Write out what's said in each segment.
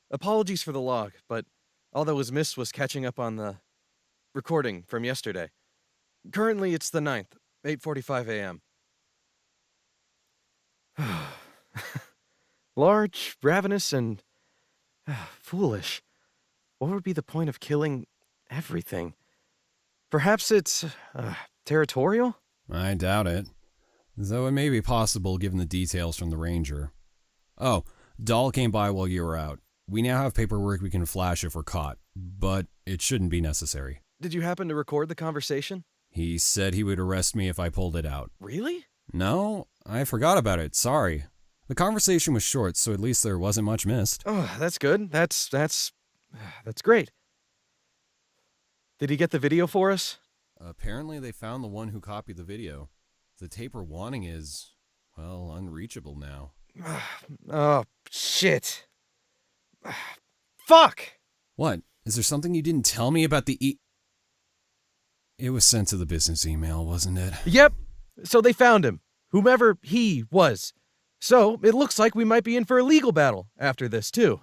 Apologies for the log, but all that was missed was catching up on the recording from yesterday. Currently, it's the 9th, 8:45 a.m. Large, ravenous, and foolish. What would be the point of killing everything? Perhaps it's territorial? I doubt it. Though it may be possible given the details from the ranger. Oh, Dahl came by while you were out. We now have paperwork we can flash if we're caught, but it shouldn't be necessary. Did you happen to record the conversation? He said he would arrest me if I pulled it out. Really? No, I forgot about it, sorry. The conversation was short, so at least there wasn't much missed. Oh, that's good. That's great. Did he get the video for us? Apparently they found the one who copied the video. The tape we're wanting is, well, unreachable now. Oh, shit. Fuck! What? Is there something you didn't tell me about the It was sent to the business email, wasn't it? Yep. So they found him. Whomever he was. So it looks like we might be in for a legal battle after this, too.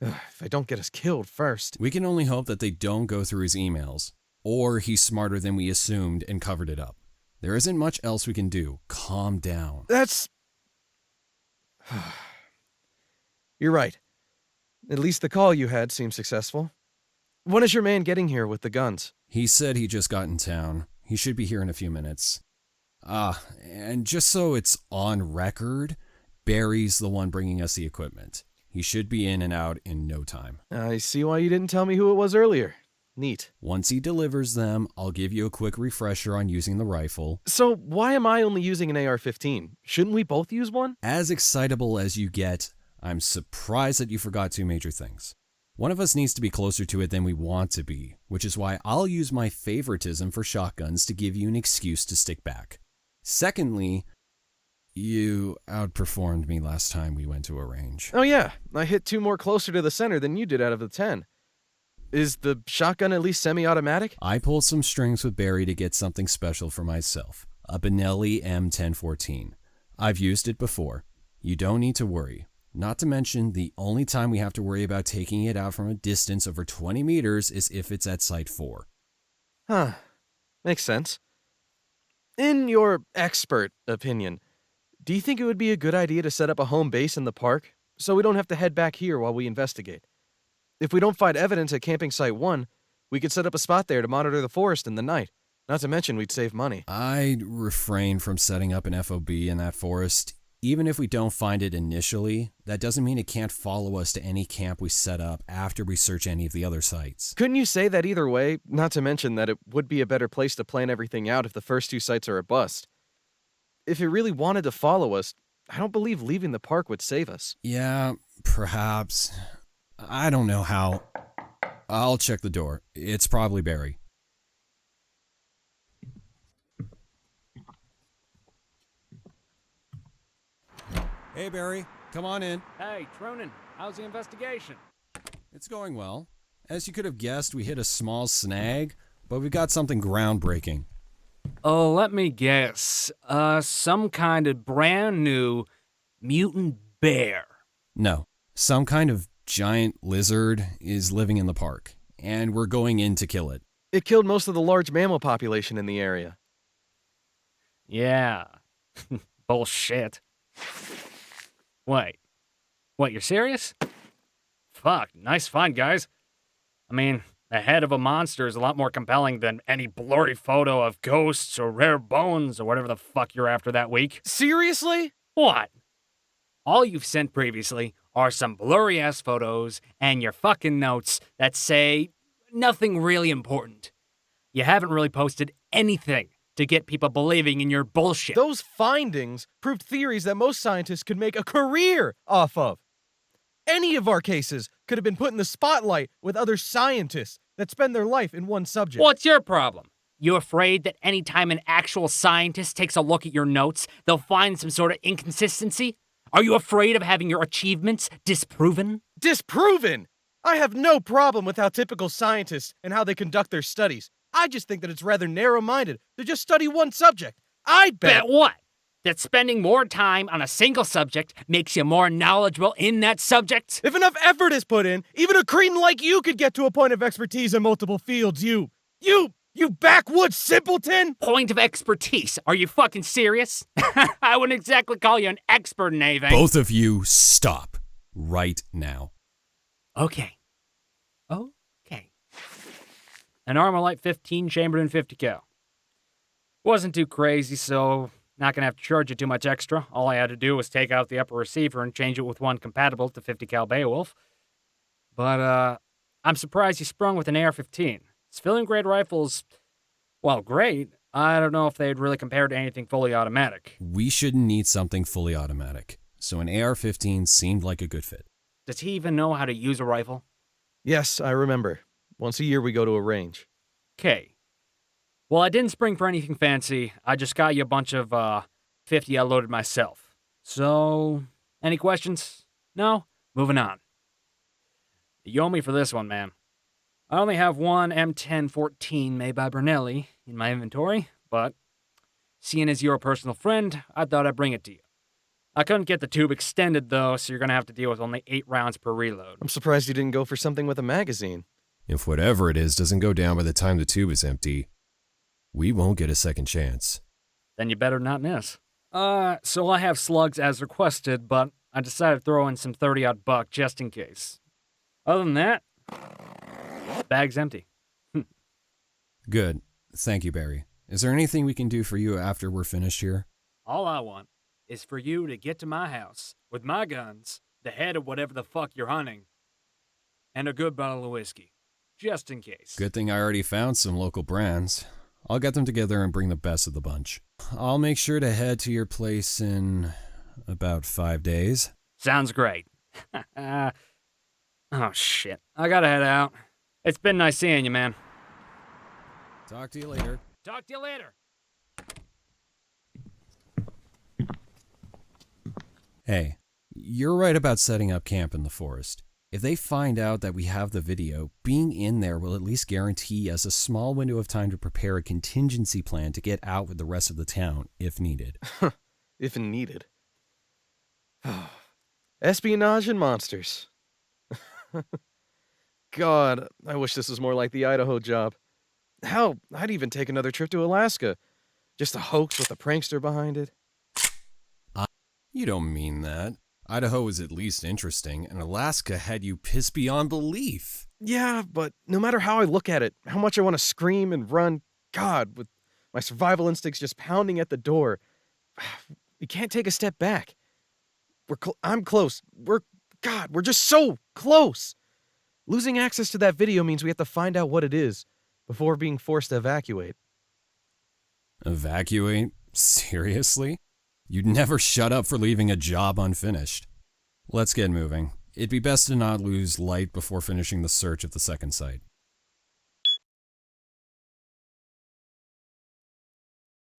If they don't get us killed first. We can only hope that they don't go through his emails. Or he's smarter than we assumed and covered it up. There isn't much else we can do. Calm down. That's... You're right. At least the call you had seemed successful. When is your man getting here with the guns? He said he just got in town. He should be here in a few minutes. And just so it's on record, Barry's the one bringing us the equipment. He should be in and out in no time. I see why you didn't tell me who it was earlier. Neat. Once he delivers them, I'll give you a quick refresher on using the rifle. So why am I only using an AR-15? Shouldn't we both use one? As excitable as you get, I'm surprised that you forgot two major things. One of us needs to be closer to it than we want to be, which is why I'll use my favoritism for shotguns to give you an excuse to stick back. Secondly, you outperformed me last time we went to a range. Oh yeah, I hit 2 more closer to the center than you did out of the 10. Is the shotgun at least semi-automatic? I pulled some strings with Barry to get something special for myself, a Benelli M1014. I've used it before. You don't need to worry. Not to mention, the only time we have to worry about taking it out from a distance over 20 meters is if it's at Site 4. Huh. Makes sense. In your expert opinion, do you think it would be a good idea to set up a home base in the park so we don't have to head back here while we investigate? If we don't find evidence at Camping Site 1, we could set up a spot there to monitor the forest in the night. Not to mention we'd save money. I'd refrain from setting up an FOB in that forest. Even if we don't find it initially, that doesn't mean it can't follow us to any camp we set up after we search any of the other sites. Couldn't you say that either way? Not to mention that it would be a better place to plan everything out if the first 2 sites are a bust. If it really wanted to follow us, I don't believe leaving the park would save us. Yeah, perhaps. I don't know how. I'll check the door. It's probably Barry. Hey, Barry. Come on in. Hey, Treunen, how's the investigation? It's going well. As you could have guessed, we hit a small snag, but we got something groundbreaking. Oh, let me guess. Some kind of brand new mutant bear. No, some kind of giant lizard is living in the park, and we're going in to kill it. It killed most of the large mammal population in the area. Yeah. Bullshit. Wait. What, you're serious? Fuck, nice find, guys. I mean, the head of a monster is a lot more compelling than any blurry photo of ghosts or rare bones or whatever the fuck you're after that week. Seriously? What? All you've sent previously are some blurry-ass photos and your fucking notes that say nothing really important. You haven't really posted anything to get people believing in your bullshit. Those findings proved theories that most scientists could make a career off of. Any of our cases could have been put in the spotlight with other scientists that spend their life in one subject. What's your problem? You afraid that anytime an actual scientist takes a look at your notes, they'll find some sort of inconsistency? Are you afraid of having your achievements disproven? Disproven! I have no problem with how typical scientists and how they conduct their studies. I just think that it's rather narrow-minded to just study one subject. I bet. Bet what? That spending more time on a single subject makes you more knowledgeable in that subject? If enough effort is put in, even a cretin like you could get to a point of expertise in multiple fields. You backwoods simpleton! Point of expertise? Are you fucking serious? I wouldn't exactly call you an expert in anything. Both of you stop right now. Okay. An Armalite 15 chambered in 50 cal. Wasn't too crazy, so not gonna have to charge you too much extra. All I had to do was take out the upper receiver and change it with one compatible to 50 cal Beowulf. But, I'm surprised you sprung with an AR-15. Civilian grade rifles, well, great. I don't know if they'd really compare to anything fully automatic. We shouldn't need something fully automatic, so an AR-15 seemed like a good fit. Does he even know how to use a rifle? Yes, I remember. Once a year we go to a range. Okay. Well, I didn't spring for anything fancy. I just got you a bunch of, 50 I loaded myself. So, any questions? No? Moving on. You owe me for this one, man. I only have one M1014 made by Brunelli in my inventory, but seeing as you're a personal friend, I thought I'd bring it to you. I couldn't get the tube extended, though, so you're gonna have to deal with only 8 rounds per reload. I'm surprised you didn't go for something with a magazine. If whatever it is doesn't go down by the time the tube is empty, we won't get a second chance. Then you better not miss. So I have slugs as requested, but I decided to throw in some 30-odd buck just in case. Other than that, bag's empty. Good. Thank you, Barry. Is there anything we can do for you after we're finished here? All I want is for you to get to my house with my guns, the head of whatever the fuck you're hunting, and a good bottle of whiskey. Just in case. Good thing I already found some local brands. I'll get them together and bring the best of the bunch. I'll make sure to head to your place in about 5 days. Sounds great. Oh, shit. I gotta head out. It's been nice seeing you, man. Talk to you later. Talk to you later. Hey, you're right about setting up camp in the forest. If they find out that we have the video, being in there will at least guarantee us a small window of time to prepare a contingency plan to get out with the rest of the town, if needed. If needed. Espionage and monsters. God, I wish this was more like the Idaho job. Hell, I'd even take another trip to Alaska. Just a hoax with a prankster behind it. You don't mean that. Idaho was at least interesting, and Alaska had you pissed beyond belief. Yeah, but no matter how I look at it, how much I want to scream and run, God, with my survival instincts just pounding at the door, we can't take a step back. I'm close. We're just so close. Losing access to that video means we have to find out what it is before being forced to evacuate. Evacuate? Seriously? You'd never shut up for leaving a job unfinished. Let's get moving. It'd be best to not lose light before finishing the search of the second site.